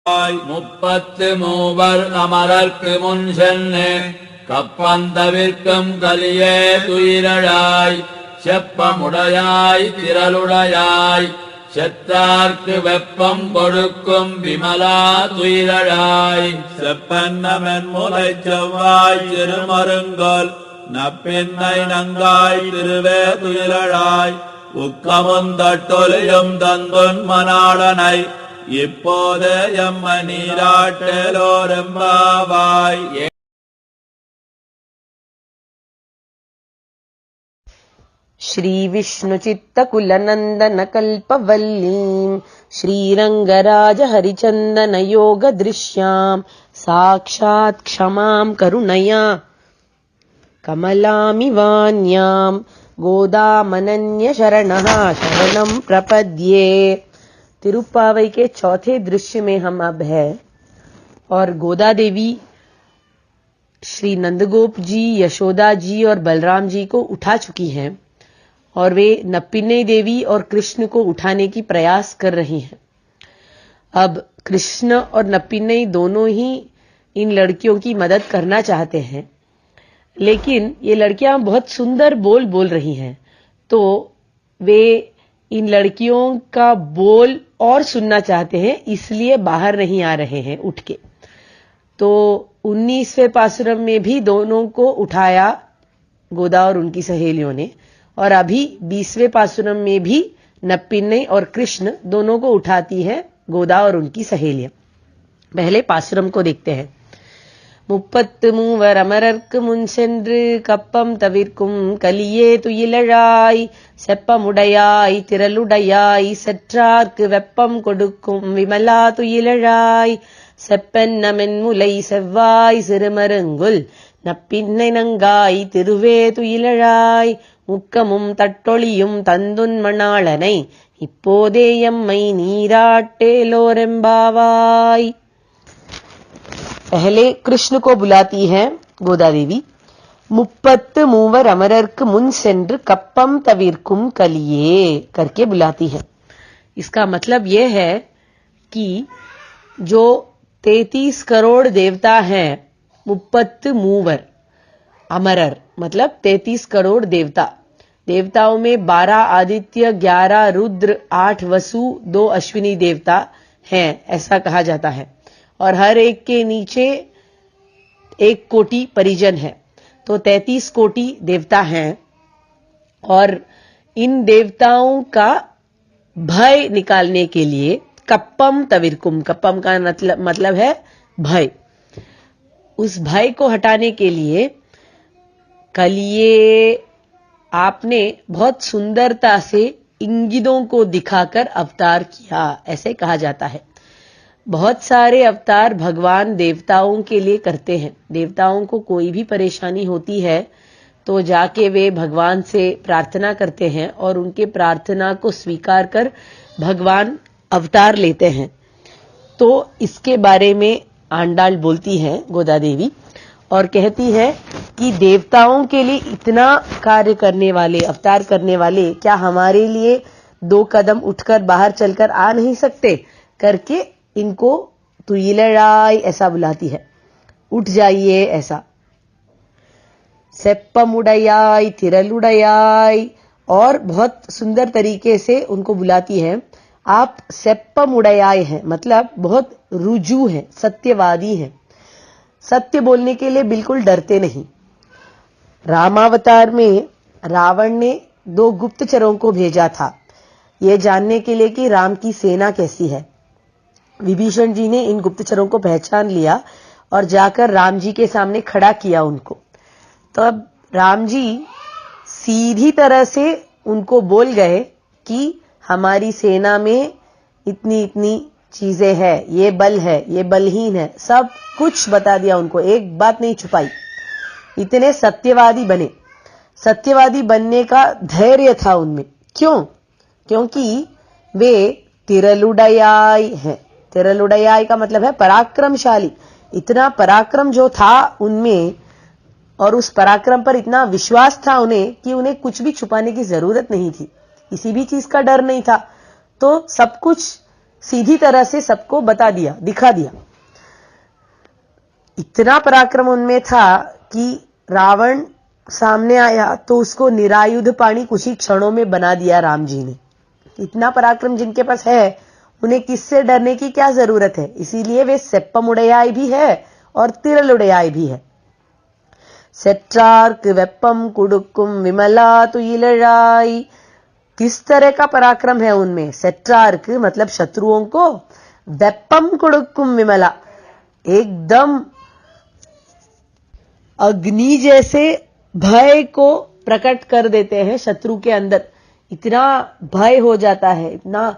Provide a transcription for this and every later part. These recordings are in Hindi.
முப்பத்து மூவர் அமரர்க்கு முன் சென்று கப்பந்தவிற்கும் கலியே துயிரழாய் செப்பமுடையாய் திரளுடையாய் செத்தார்க்கு வெப்பம் கொடுக்கும் விமலா துயிரழாய் செப்பன்னமென் முலை செவ்வாய் திருமருங்கோல் நப்பின்னை நங்காய் திருவே துயிரழாய் உக்கமுந்தொழியும் தந்துன் மணாளனை இப்போது எம்ம நீராட்டலோரெம்பாவாய். श्री विष्णुचित्तकुलनन्दन कल्पवल्लीं श्रीरंगराज हरिचन्दन योग दृश्यां साक्षात् क्षमां करुणया कमलामिवान्यां गोदामनन्य शरणः शरणं प्रपद्ये। तिरुप्पावई के चौथे दृश्य में हम अब है और गोदा देवी श्री नंदगोप जी, यशोदा जी और बलराम जी को उठा चुकी हैं और वे नप्पिन्नई देवी और कृष्ण को उठाने की प्रयास कर रही हैं। अब कृष्ण और नप्पिन्नई दोनों ही इन लड़कियों की मदद करना चाहते हैं, लेकिन ये लड़कियां बहुत सुंदर बोल रही हैं, तो वे इन लड़कियों का बोल और सुनना चाहते हैं, इसलिए बाहर नहीं आ रहे हैं उठ के। तो 19वें पासुरम में भी दोनों को उठाया गोदा और उनकी सहेलियों ने, और अभी 20वें पासुरम में भी नप्पिन्नई और कृष्ण दोनों को उठाती है गोदा और उनकी सहेलियां। पहले पासुरम को देखते हैं। முப்பத்து மூவர் அமரர்க்கு முன் சென்று கப்பம் தவிர்க்கும் கலியே துயிலழாய் செப்பமுடையாய் திரளுடையாய் செற்றார்க்கு வெப்பம் கொடுக்கும் விமலா துயிலழாய் செப்பென்ன மென்முலை செவ்வாய் சிறுமருங்குல் நப்பின்னை நங்காய் திருவே துயிலழாய் முக்கமும் தட்டொளியும் தந்துன் மணாளனை இப்போதே எம்மை நீராட்டேலோரெம்பாவாய்। पहले कृष्ण को बुलाती है गोदा देवी। मुप्पत्त मूवर अमरर्क मुन सेंद्र कप्पम तविर्कुम कलिए करके बुलाती है। इसका मतलब यह है कि जो 33 करोड़ देवता हैं, मुप्पत्त मूवर अमरर मतलब 33 करोड़ देवता, देवताओं में 12 आदित्य, 11 रुद्र, 8 वसु, 2 अश्विनी देवता हैं, ऐसा कहा जाता है। और हर एक के नीचे 1 कोटि परिजन है, तो 33 कोटि देवता हैं। और इन देवताओं का भय निकालने के लिए कप्पम तविर्कुम, कप्पम का मतलब है भय, उस भय को हटाने के लिए कलिए आपने बहुत सुंदरता से इंगितों को दिखाकर अवतार किया, ऐसे कहा जाता है। बहुत सारे अवतार भगवान देवताओं के लिए करते हैं। देवताओं को कोई भी परेशानी होती है तो जाके वे भगवान से प्रार्थना करते हैं और उनके प्रार्थना को स्वीकार कर भगवान अवतार लेते हैं। तो इसके बारे में आंडाल बोलती है गोदा देवी और कहती है कि देवताओं के लिए इतना कार्य करने वाले, अवतार करने वाले, क्या हमारे लिए 2 कदम उठकर बाहर चलकर आ नहीं सकते करके इनको तुइलड़ाई ऐसा बुलाती है, उठ जाइए ऐसा। सेप्पमुड़याई तिरलुड़याई और बहुत सुंदर तरीके से उनको बुलाती है। आप सेप्पमुड़याई हैं मतलब बहुत रुजु हैं, सत्यवादी हैं, सत्य बोलने के लिए बिल्कुल डरते नहीं। रामावतार में रावण ने 2 गुप्तचरों को भेजा था ये जानने के लिए कि राम की सेना कैसी है। विभीषण जी ने इन गुप्तचरों को पहचान लिया और जाकर राम जी के सामने खड़ा किया उनको। तो अब राम जी सीधी तरह से उनको बोल गए कि हमारी सेना में इतनी इतनी चीजें हैं, ये बल है, ये बलहीन है, सब कुछ बता दिया उनको, एक बात नहीं छुपाई। इतने सत्यवादी बने, सत्यवादी बनने का धैर्य था उनमें। क्यों? क्योंकि वे तिरलुड़याई हैं। तिरलुड़याई का मतलब है पराक्रमशाली। इतना पराक्रम जो था उनमें और उस पराक्रम पर इतना विश्वास था उन्हें कि उन्हें कुछ भी छुपाने की जरूरत नहीं थी, किसी भी चीज का डर नहीं था। तो सब कुछ सीधी तरह से सबको बता दिया, दिखा दिया। इतना पराक्रम उनमें था कि रावण सामने आया तो उसको निरायुध पाणी कुछ ही क्षणों में बना दिया राम जी ने। इतना पराक्रम जिनके पास है, उन्हें किससे डरने की क्या जरूरत है। इसीलिए वे सेप्पमुड़याय भी है और तिरलुड़याय भी है। सेट्रार्क वेप्पम कुडुक्कुम विमला तुयिलळाई, किस तरह का पराक्रम है उनमें। सेट्रार्क मतलब शत्रुओं को, वेप्पम कुडुक्कुम विमला एकदम अग्नि जैसे भय को प्रकट कर देते हैं शत्रु के अंदर। इतना भय हो जाता है, इतना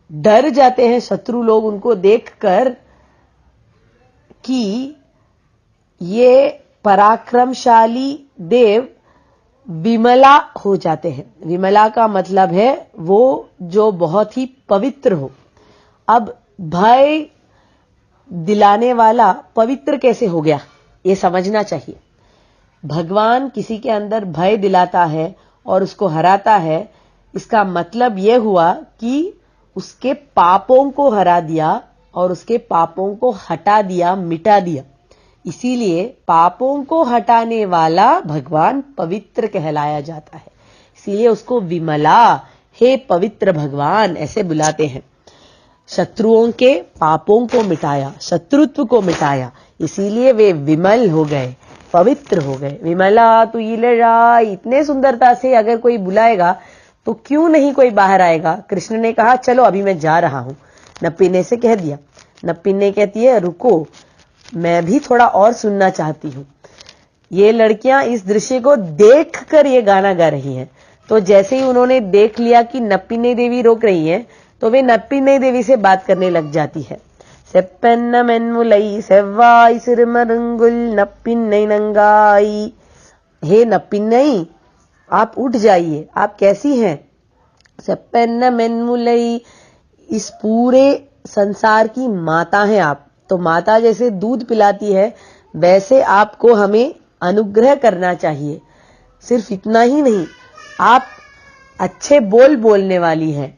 डर जाते हैं शत्रु लोग उनको देखकर कि ये पराक्रमशाली देव विमला हो जाते हैं। विमला का मतलब है वो जो बहुत ही पवित्र हो। अब भय दिलाने वाला पवित्र कैसे हो गया, ये समझना चाहिए। भगवान किसी के अंदर भय दिलाता है और उसको हराता है, इसका मतलब यह हुआ कि उसके पापों को हरा दिया और उसके पापों को हटा दिया, मिटा दिया। इसीलिए पापों को हटाने वाला भगवान पवित्र कहलाया जाता है। इसीलिए उसको विमला, हे पवित्र भगवान, ऐसे बुलाते हैं। शत्रुओं के पापों को मिटाया, शत्रुत्व को मिटाया, इसीलिए वे विमल हो गए, पवित्र हो गए। विमला तुयिलळाई, इतने सुंदरता से अगर कोई बुलाएगा तो क्यों नहीं कोई बाहर आएगा। कृष्ण ने कहा चलो अभी मैं जा रहा हूं। नप्पिने से कह दिया। नप्पिने कहती है रुको, मैं भी थोड़ा और सुनना चाहती हूं। ये लड़कियां इस दृश्य को देखकर ये गाना गा रही हैं। तो जैसे ही उन्होंने देख लिया कि नप्पिने देवी रोक रही हैं, तो वे नप्पिने देवी से बात करने लग जाती है। सेप्पेन्न मेन्मुलई सेव्वाई सिरमरुंगुल नप्पिन्नै नंगाई, हे नप्पिन्नै आप उठ जाइए, आप कैसी हैं। सेप्पेन्न मेन्मुलई, इस पूरे संसार की माता हैं आप। तो माता जैसे दूध पिलाती है, वैसे आपको हमें अनुग्रह करना चाहिए। सिर्फ इतना ही नहीं, आप अच्छे बोल बोलने वाली हैं।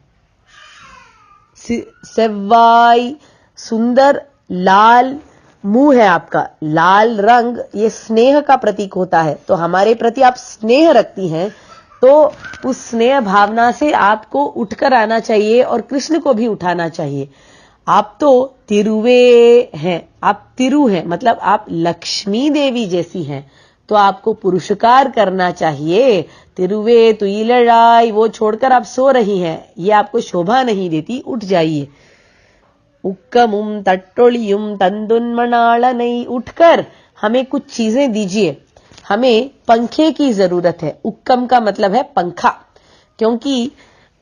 सेव्वाई, सुंदर लाल मुंह है आपका। लाल रंग ये स्नेह का प्रतीक होता है। तो हमारे प्रति आप स्नेह रखती हैं, तो उस स्नेह भावना से आपको उठकर आना चाहिए और कृष्ण को भी उठाना चाहिए। आप तो तिरुवे हैं, आप तिरु हैं, मतलब आप लक्ष्मी देवी जैसी हैं। तो आपको पुरुषकार करना चाहिए। तिरुवे तुयिलळाई, वो छोड़कर आप सो रही हैं, ये आपको शोभा नहीं देती, उठ जाइए। उक्कमुम तट्टोलियुम तंदुन्मणालनै, उठकर हमें कुछ चीजें दीजिए। हमें पंखे की जरूरत है। उक्कम का मतलब है पंखा, क्योंकि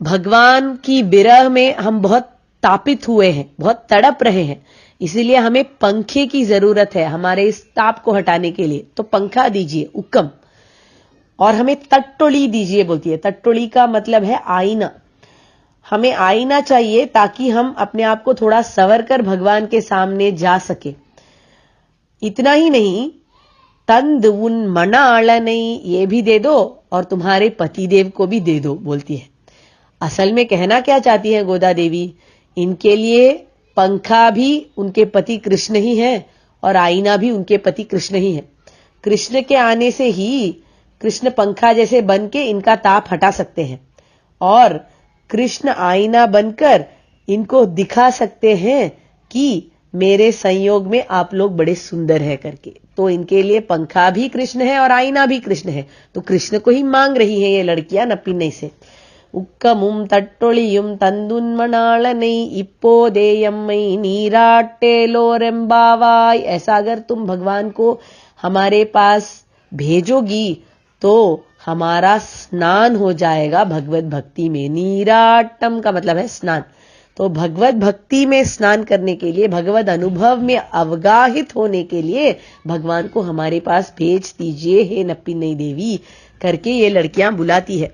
भगवान की विरह में हम बहुत तापित हुए हैं, बहुत तड़प रहे हैं। इसीलिए हमें पंखे की जरूरत है हमारे इस ताप को हटाने के लिए। तो पंखा दीजिए, उक्कम। और हमें तट्टोली दीजिए बोलती है। तट्टोली का मतलब है आईना। हमें आईना चाहिए ताकि हम अपने आप को थोड़ा संवर कर भगवान के सामने जा सके। इतना ही नहीं, तंद उन मणालनै, ये भी दे दो और तुम्हारे पतिदेव को भी दे दो बोलती है। असल में कहना क्या चाहती है गोदा देवी, इनके लिए पंखा भी उनके पति कृष्ण ही है और आईना भी उनके पति कृष्ण ही है। कृष्ण के आने से ही कृष्ण पंखा जैसे बन के इनका ताप हटा सकते हैं और कृष्ण आईना बनकर इनको दिखा सकते हैं कि मेरे संयोग में आप लोग बड़े सुंदर है करके। तो इनके लिए पंखा भी कृष्ण है और आईना भी कृष्ण है। तो कृष्ण को ही मांग रही है ये लड़कियां नप्पिन्नै से। उक्कमुम तट्टोलियुम तंदुन्मणालनै इप्पोदेयम्मै नीराट्टेलोरेम्बावाई, ऐसा अगर तुम भगवान को हमारे पास भेजोगी तो हमारा स्नान हो जाएगा भगवत भक्ति में। नीराट्टम का मतलब है स्नान। तो भगवत भक्ति में स्नान करने के लिए, भगवत अनुभव में अवगाहित होने के लिए भगवान को हमारे पास भेज दीजिए हे नप्पिन्नै देवी करके ये लड़कियां बुलाती है।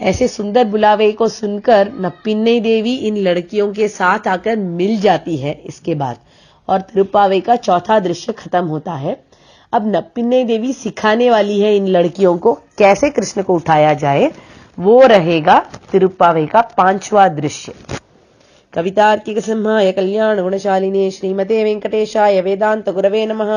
ऐसे सुंदर बुलावे को सुनकर नप्पिन्नै देवी इन लड़कियों के साथ आकर मिल जाती है इसके बाद, और तिरुप्पावै का चौथा दृश्य खत्म होता है। अब नप्पिन्नै देवी सिखाने वाली है इन लड़कियों को कैसे कृष्ण को उठाया जाए। वो रहेगा तिरुप्पावै का 5वां दृश्य। कवितार्किक सिंहाय कल्याण गुणशालिने श्रीमते वेंकटेशाय वेदांत गुरवे नमः।